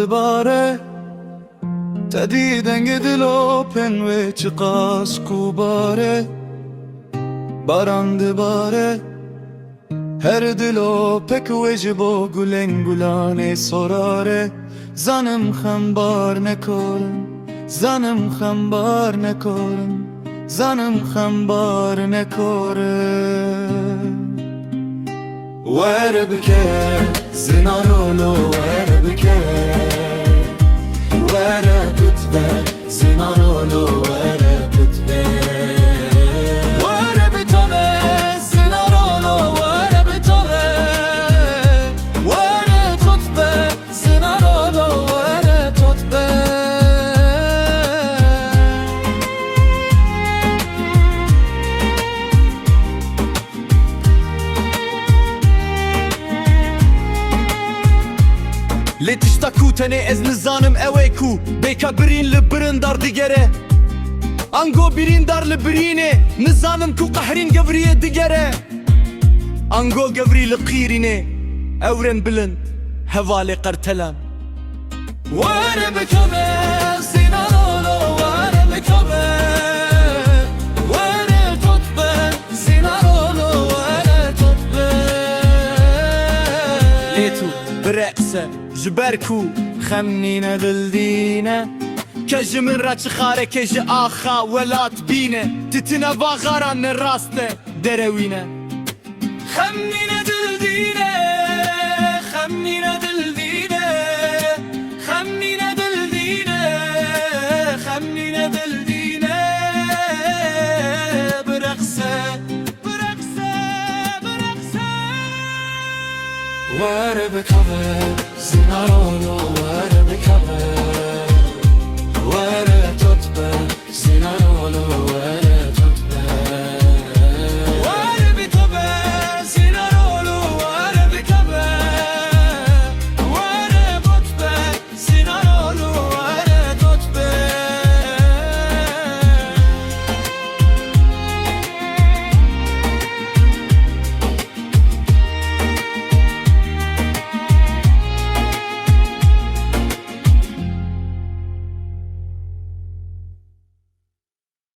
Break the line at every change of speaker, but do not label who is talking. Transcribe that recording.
dibare Tediden gidilo pen ve çıkas kubare Baran dibare Her dilo pek vecibo gulen gulane sorare Zanım xembar nekorim Zanım xembar nekorim Zanım xembar nekorim Were bike zinarolo were bike Were kutbe zinarolo were kutbe Were bitome zinarolo were bitome Were kutbe zinarolo were kutbe Li tişta ku tenê ez nizanim ew ê ku Bêka birîn li birîndar digere Ango birîndar li birînê Nizanim ku qehrîn gevriyê digere Ango gevrî li qîrînê Ewrên bilind hevalê qertelan Were bikome zinarolo were bikome Were tutbe zinarolo were tutbe Lê tu bireqse جبركو خمنينا دلدينا كج من راچ خاره كج آخا ولات بينا تتنا باغاران راسته دروينا خمنينا دلدينا خمنينا دلدينا خمنينا دلدينا خمنينا دلدينا برقصة برقصة برقصة Were bikome zinarolo were bikome Were tutbe zinarolo were